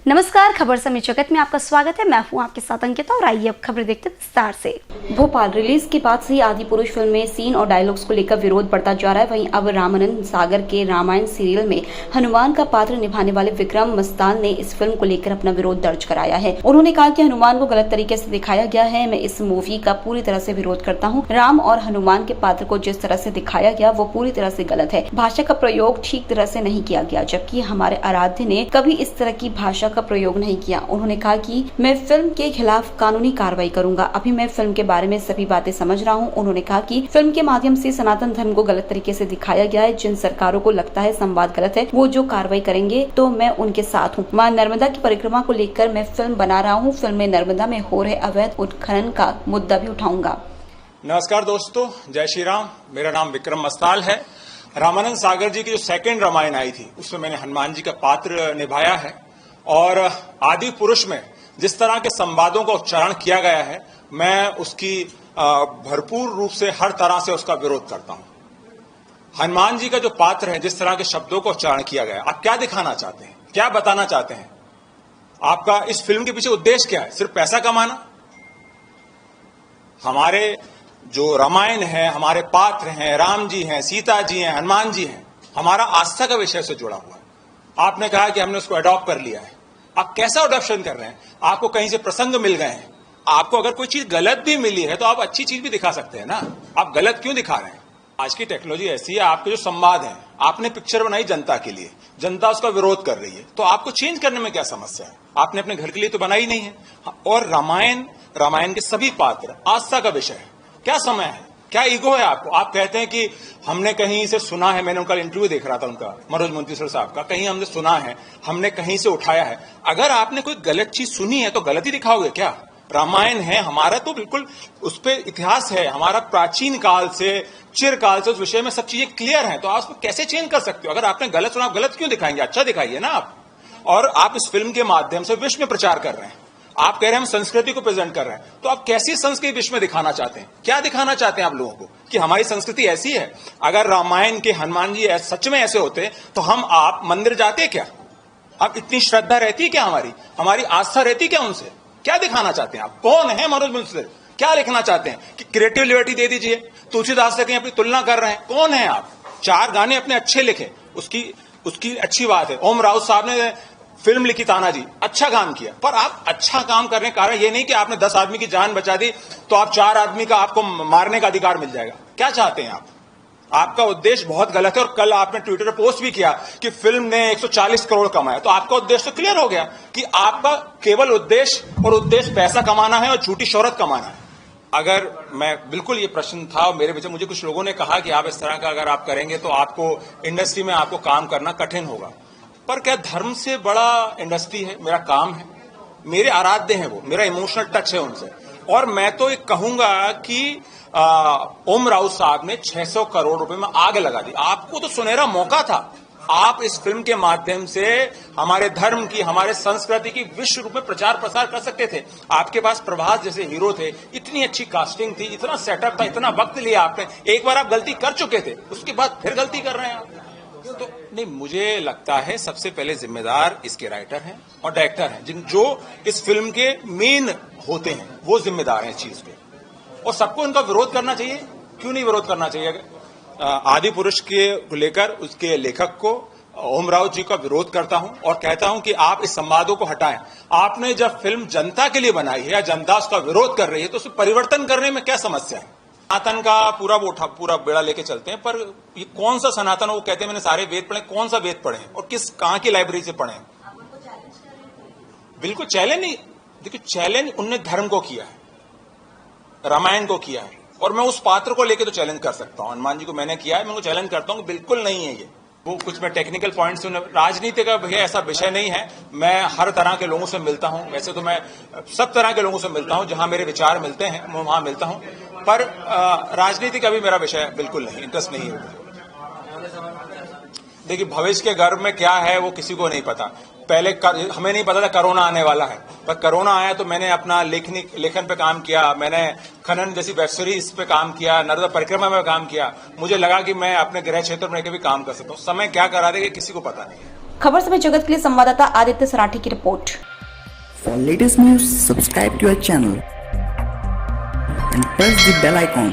नमस्कार, खबर समय जगत में आपका स्वागत है। मैं हूं आपके साथ अंकिता और आइए अब खबर देखते हैं विस्तार से। भोपाल रिलीज के बाद से ही आदि पुरुष फिल्म में सीन और डायलॉग्स को लेकर विरोध बढ़ता जा रहा है। वहीं अब रामानंद सागर के रामायण सीरियल में हनुमान का पात्र निभाने वाले विक्रम मस्तान ने इस फिल्म को लेकर अपना विरोध दर्ज कराया है। उन्होंने कहा कि हनुमान को गलत तरीके से दिखाया गया है। मैं इस मूवी का पूरी तरह से विरोध करता हूँ। राम और हनुमान के पात्र को जिस तरह से दिखाया गया वो पूरी तरह से गलत है। भाषा का प्रयोग ठीक तरह से नहीं किया गया, जबकि हमारे आराध्य ने कभी इस तरह की भाषा का प्रयोग नहीं किया। उन्होंने कहा कि मैं फिल्म के खिलाफ कानूनी कार्रवाई करूंगा। अभी मैं फिल्म के बारे में सभी बातें समझ रहा हूं। उन्होंने कहा कि फिल्म के माध्यम से सनातन धर्म को गलत तरीके से दिखाया गया है। जिन सरकारों को लगता है संवाद गलत है, वो जो कार्रवाई करेंगे तो मैं उनके साथ हूं। मां नर्मदा की परिक्रमा को लेकर मैं फिल्म बना रहा हूं। फिल्म में नर्मदा में हो रहे अवैध उत्खनन का मुद्दा भी उठाऊंगा। नमस्कार दोस्तों, जय श्री राम। मेरा नाम विक्रम मस्ताल है। रामानंद सागर जी की जो सेकंड रामायण आई थी उसमें मैंने हनुमान जी का पात्र निभाया है और आदि पुरुष में जिस तरह के संवादों का उच्चारण किया गया है, मैं उसकी भरपूर रूप से हर तरह से उसका विरोध करता हूं। हनुमान जी का जो पात्र है, जिस तरह के शब्दों का उच्चारण किया गया, आप क्या दिखाना चाहते हैं, क्या बताना चाहते हैं? आपका इस फिल्म के पीछे उद्देश्य क्या है? सिर्फ पैसा कमाना? हमारे जो रामायण है, हमारे पात्र हैं, राम जी हैं, सीता जी हैं, हनुमान जी हैं, हमारा आस्था का विषय से जुड़ा हुआ है। आपने कहा कि हमने उसको अडॉप्ट कर लिया है। आप कैसा अडॉप्शन कर रहे हैं? आपको कहीं से प्रसंग मिल गए हैं। आपको अगर कोई चीज गलत भी मिली है तो आप अच्छी चीज भी दिखा सकते हैं ना। आप गलत क्यों दिखा रहे हैं? आज की टेक्नोलॉजी ऐसी है, आपके जो संवाद है, आपने पिक्चर बनाई जनता के लिए, जनता उसका विरोध कर रही है, तो आपको चेंज करने में क्या समस्या है? आपने अपने घर के लिए तो बनाई नहीं है। और रामायण के सभी पात्र आस्था का विषय है। क्या समय है, क्या ईगो है आपको? आप कहते हैं कि हमने कहीं से सुना है। मैंने उनका इंटरव्यू देख रहा था, उनका मनोज मुंतीसर साहब का, कहीं हमने सुना है, हमने कहीं से उठाया है। अगर आपने कोई गलत चीज सुनी है तो गलत ही दिखाओगे क्या? रामायण है हमारा, तो बिल्कुल उस पर इतिहास है हमारा, प्राचीन काल से चिरकाल से उस विषय में सब चीजें क्लियर हैं। तो आप उसको कैसे चेंज कर सकते हो? अगर आपने गलत सुना, आप गलत क्यों दिखाएंगे? अच्छा दिखाइए ना आप। और आप इस फिल्म के माध्यम से विश्व में प्रचार कर रहे हैं। आप कह रहे हैं हम संस्कृति को प्रेजेंट कर रहे हैं, तो आप कैसी संस्कृति विश्व में दिखाना चाहते हैं? क्या दिखाना चाहते हैं आप लोगों को कि हमारी संस्कृति ऐसी है? अगर रामायण के हनुमान जी सच में ऐसे होते तो हम आप मंदिर जाते क्या? आप इतनी श्रद्धा रहती क्या? हमारी आस्था रहती क्या उनसे? क्या दिखाना चाहते हैं आप? कौन है मनोज मुंतीसर? क्या लिखना चाहते हैं कि क्रिएटिव लिबर्टी दे दीजिए? तुलसीदास से कहीं अपनी तुलना कर रहे हैं? कौन है आप? 4 गाने अपने अच्छे लिखे, उसकी अच्छी बात है। ओम राउत साहब ने फिल्म लिखी तानाजी, अच्छा काम किया। पर आप अच्छा काम करने का कारण ये नहीं कि आपने 10 आदमी की जान बचा दी तो आप 4 आदमी का आपको मारने का अधिकार मिल जाएगा। क्या चाहते हैं आप? आपका उद्देश्य बहुत गलत है। और कल आपने ट्विटर पर पोस्ट भी किया कि फिल्म ने 140 करोड़ कमाया, तो आपका उद्देश्य तो क्लियर हो गया कि आपका केवल उद्देश्य पैसा कमाना है और झूठी शोहरत कमाना है। अगर मैं बिल्कुल ये प्रश्न था मेरे पीछे, मुझे कुछ लोगों ने कहा कि आप इस तरह का अगर आप करेंगे तो आपको इंडस्ट्री में आपको काम करना कठिन होगा। पर क्या धर्म से बड़ा इंडस्ट्री है? मेरा काम है, मेरे आराध्य हैं वो, मेरा इमोशनल टच है उनसे। और मैं तो एक कहूंगा कि ओम राउत साहब ने 600 करोड़ रुपए में आग लगा दी। आपको तो सुनहरा मौका था। आप इस फिल्म के माध्यम से हमारे धर्म की, हमारे संस्कृति की विश्व रूप में प्रचार प्रसार कर सकते थे। आपके पास प्रभास जैसे हीरो थे, इतनी अच्छी कास्टिंग थी, इतना सेटअप था, इतना वक्त लिया आपने। एक बार आप गलती कर चुके थे, उसके बाद फिर गलती कर रहे हैं आप। तो नहीं, मुझे लगता है सबसे पहले जिम्मेदार इसके राइटर हैं और डायरेक्टर हैं, जो इस फिल्म के मेन होते हैं, वो जिम्मेदार हैं इस चीज पे। और सबको इनका विरोध करना चाहिए। क्यों नहीं विरोध करना चाहिए? आदि पुरुष के लेकर उसके लेखक को, ओम राउत जी का विरोध करता हूं और कहता हूं कि आप इस संवादों को हटाएं। आपने जब फिल्म जनता के लिए बनाई है या जनता उसका विरोध कर रही है तो उसे परिवर्तन करने में क्या समस्या है? सनातन का पूरा बेड़ा लेके चलते हैं, पर ये कौन सा सनातन? वो कहते हैं मैंने सारे वेद पढ़े। कौन सा वेद पढ़े और कहां की लाइब्रेरी से पढ़े? बिल्कुल चैलेंज नहीं। देखिए, चैलेंज उनने धर्म को किया है, रामायण को किया है, और मैं उस पात्र को लेके तो चैलेंज कर सकता हूं। हनुमान जी को मैंने किया है, मैं उनको चैलेंज करता हूं कि बिल्कुल नहीं है ये। वो कुछ मैं टेक्निकल पॉइंट्स, राजनीति का भैया ऐसा विषय नहीं है। मैं हर तरह के लोगों से मिलता हूं। वैसे तो मैं सब तरह के लोगों से मिलता हूं, जहां मेरे विचार मिलते हैं मैं वहां मिलता हूं। पर राजनीति का भी मेरा विषय बिल्कुल नहीं, इंटरेस्ट नहीं है। देखिए, भविष्य के गर्भ में क्या है वो किसी को नहीं पता। पहले हमें नहीं पता था कोरोना आने वाला है, पर कोरोना आया तो मैंने अपना लेखन पे काम किया। मैंने खनन जैसी वेब सीरीज पे काम किया, नर्मदा परिक्रमा में काम किया। मुझे लगा कि मैं अपने गृह क्षेत्र में भी काम कर सकता हूँ। समय क्या करा देगा किसी को पता नहीं है। खबर समय जगत के लिए संवाददाता आदित्य सराठी की report. For latest news, subscribe to our channel and press the bell icon